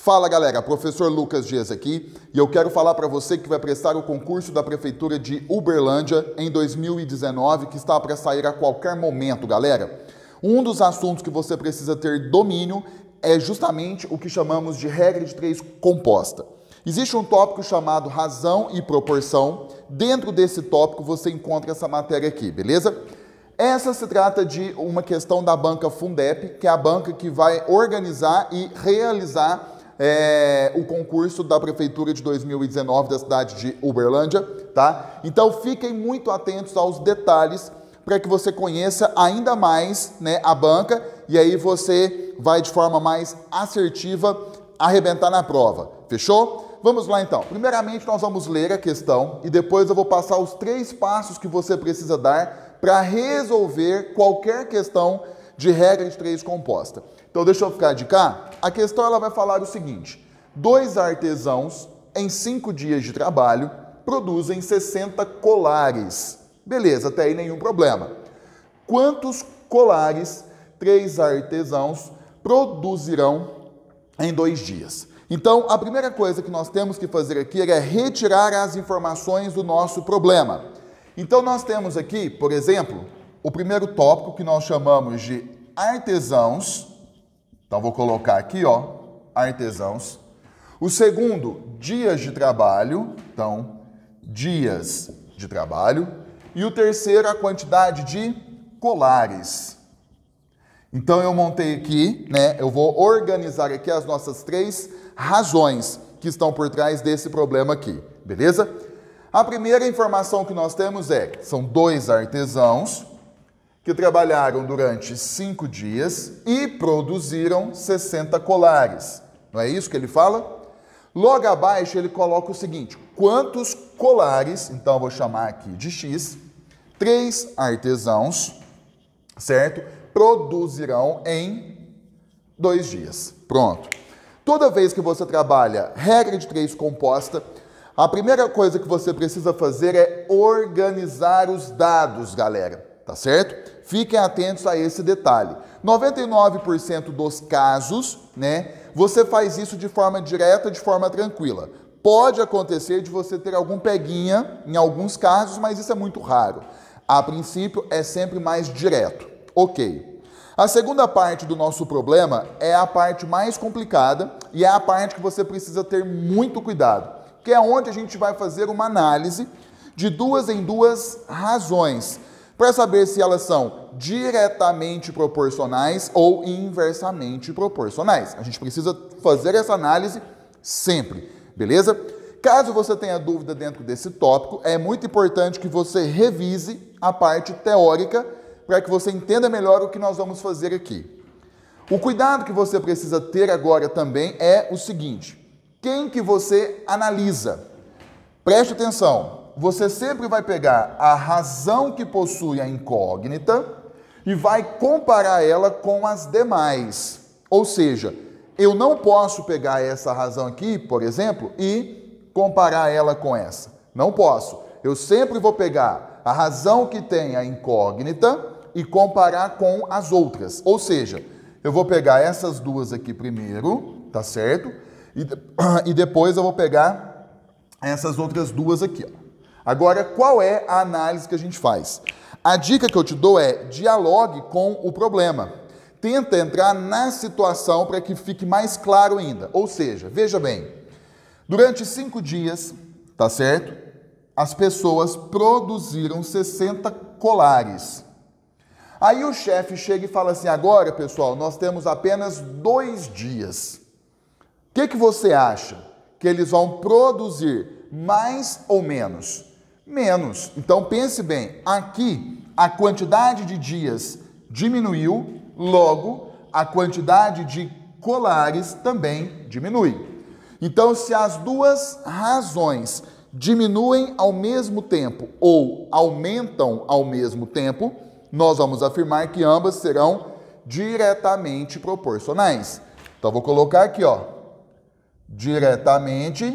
Fala galera, professor Lucas Dias aqui e eu quero falar para você que vai prestar o concurso da Prefeitura de Uberlândia em 2019, que está para sair a qualquer momento, galera. Um dos assuntos que você precisa ter domínio é justamente o que chamamos de regra de três composta. Existe um tópico chamado razão e proporção. Dentro desse tópico você encontra essa matéria aqui, beleza? Essa se trata de uma questão da banca Fundep, que é a banca que vai organizar e realizar o concurso da Prefeitura de 2019 da cidade de Uberlândia, tá? Então fiquem muito atentos aos detalhes para que você conheça ainda mais, né, a banca e aí você vai de forma mais assertiva arrebentar na prova, fechou? Vamos lá então. Primeiramente nós vamos ler a questão e depois eu vou passar os 3 passos que você precisa dar para resolver qualquer questão de regra de 3 composta. Então deixa eu ficar de cá. A questão ela vai falar o seguinte: 2 artesãos em 5 dias de trabalho produzem 60 colares. Beleza, até aí nenhum problema. Quantos colares 3 artesãos produzirão em 2 dias? Então, a primeira coisa que nós temos que fazer aqui é retirar as informações do nosso problema. Então, nós temos aqui, por exemplo, o primeiro tópico que nós chamamos de artesãos. Então, vou colocar aqui, ó, artesãos. O segundo, dias de trabalho. Então, dias de trabalho. E o terceiro, a quantidade de colares. Então, eu montei aqui, né, eu vou organizar aqui as nossas 3 razões que estão por trás desse problema aqui, beleza? A primeira informação que nós temos são 2 artesãos que trabalharam durante 5 dias e produziram 60 colares. Não é isso que ele fala? Logo abaixo ele coloca o seguinte: quantos colares, então eu vou chamar aqui de X, 3 artesãos, certo? Produzirão em 2 dias. Pronto. Toda vez que você trabalha regra de 3 composta, a primeira coisa que você precisa fazer é organizar os dados, galera. Tá certo? Fiquem atentos a esse detalhe. 99% dos casos, né, você faz isso de forma direta, de forma tranquila. Pode acontecer de você ter algum peguinha em alguns casos, mas isso é muito raro. A princípio, é sempre mais direto. Ok. A segunda parte do nosso problema é a parte mais complicada e é a parte que você precisa ter muito cuidado, que é onde a gente vai fazer uma análise de 2 em 2 razões, para saber se elas são diretamente proporcionais ou inversamente proporcionais. A gente precisa fazer essa análise sempre, beleza? Caso você tenha dúvida dentro desse tópico, é muito importante que você revise a parte teórica para que você entenda melhor o que nós vamos fazer aqui. O cuidado que você precisa ter agora também é o seguinte: quem que você analisa? Preste atenção. Você sempre vai pegar a razão que possui a incógnita e vai comparar ela com as demais. Ou seja, eu não posso pegar essa razão aqui, por exemplo, e comparar ela com essa. Não posso. Eu sempre vou pegar a razão que tem a incógnita e comparar com as outras. Ou seja, eu vou pegar essas 2 aqui primeiro, tá certo? E depois eu vou pegar essas outras 2 aqui, ó. Agora, qual é a análise que a gente faz? A dica que eu te dou é: dialogue com o problema. Tenta entrar na situação para que fique mais claro ainda. Ou seja, veja bem, durante 5 dias, tá certo? As pessoas produziram 60 colares. Aí o chefe chega e fala assim: agora, pessoal, nós temos apenas 2 dias. O que você acha? Que eles vão produzir mais ou menos? Menos. Então pense bem, aqui a quantidade de dias diminuiu, logo a quantidade de colares também diminui. Então, se as 2 razões diminuem ao mesmo tempo ou aumentam ao mesmo tempo, nós vamos afirmar que ambas serão diretamente proporcionais. Então, vou colocar aqui, ó, diretamente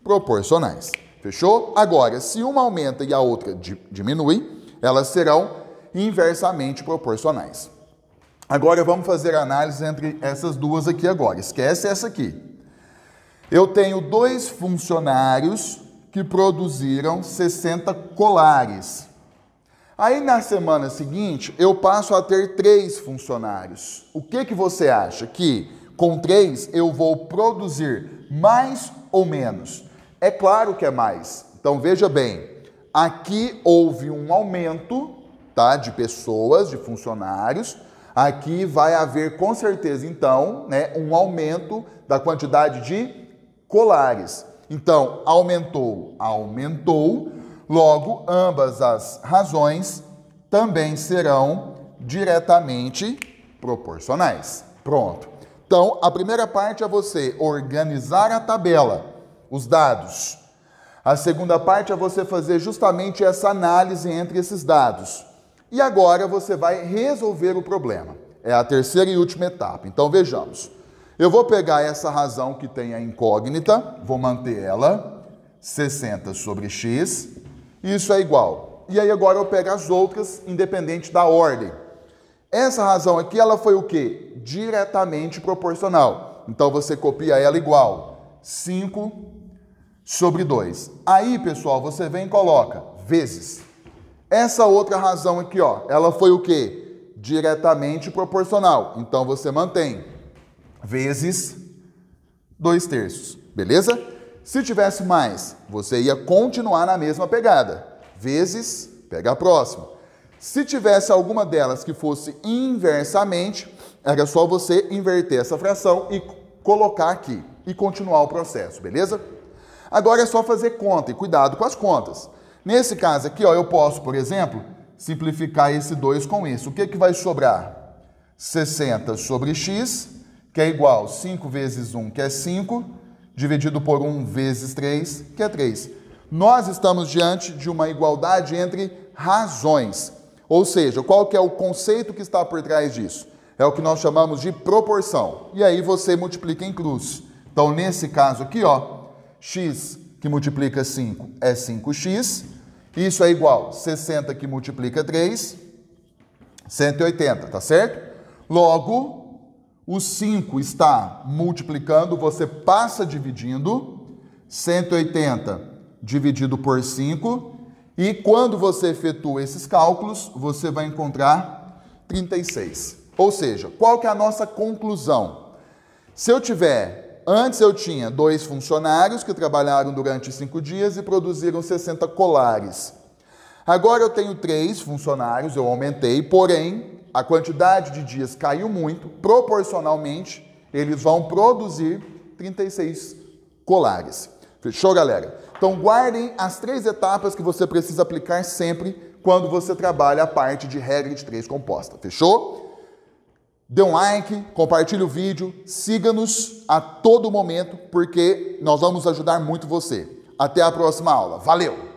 proporcionais. Fechou? Agora, se uma aumenta e a outra diminui, elas serão inversamente proporcionais. Agora, vamos fazer a análise entre essas 2 aqui agora. Esquece essa aqui. Eu tenho 2 funcionários que produziram 60 colares. Aí na semana seguinte eu passo a ter 3 funcionários. O que você acha? Que com 3 eu vou produzir mais ou menos? É claro que é mais. Então veja bem, aqui houve um aumento, tá, de pessoas, de funcionários. Aqui vai haver com certeza então, né, um aumento da quantidade de colares. Então aumentou, logo ambas as razões também serão diretamente proporcionais. Pronto. Então, a primeira parte é você organizar a tabela, os dados. A segunda parte é você fazer justamente essa análise entre esses dados. E agora você vai resolver o problema. É a terceira e última etapa. Então, vejamos. Eu vou pegar essa razão que tem a incógnita, vou manter ela, 60 sobre x, isso é igual. E aí agora eu pego as outras, independente da ordem. Essa razão aqui, ela foi o quê? Diretamente proporcional. Então, você copia ela igual, 5 sobre 2. Aí, pessoal, você vem e coloca vezes. Essa outra razão aqui, ó, ela foi o quê? Diretamente proporcional. Então, você mantém vezes 2/3. Beleza? Se tivesse mais, você ia continuar na mesma pegada. Vezes, pega a próxima. Se tivesse alguma delas que fosse inversamente, era só você inverter essa fração e colocar aqui e continuar o processo, beleza? Agora é só fazer conta e cuidado com as contas. Nesse caso aqui, ó, eu posso, por exemplo, simplificar esse 2 com isso. O que vai sobrar? 60 sobre x, que é igual 5 vezes 1, que é 5, dividido por 1 vezes 3, que é 3. Nós estamos diante de uma igualdade entre razões. Ou seja, qual que é o conceito que está por trás disso? É o que nós chamamos de proporção. E aí você multiplica em cruz. Então, nesse caso aqui, ó, x que multiplica 5 é 5x. Isso é igual 60 que multiplica 3, 180, tá certo? Logo, o 5 está multiplicando, você passa dividindo, 180 dividido por 5, e quando você efetua esses cálculos, você vai encontrar 36. Ou seja, qual que é a nossa conclusão? Se eu tiver, antes eu tinha 2 funcionários que trabalharam durante 5 dias e produziram 60 colares. Agora eu tenho 3 funcionários, eu aumentei, porém a quantidade de dias caiu muito, proporcionalmente eles vão produzir 36 colares. Fechou, galera? Então guardem as 3 etapas que você precisa aplicar sempre quando você trabalha a parte de regra de 3 composta. Fechou? Dê um like, compartilhe o vídeo, siga-nos a todo momento, porque nós vamos ajudar muito você. Até a próxima aula. Valeu!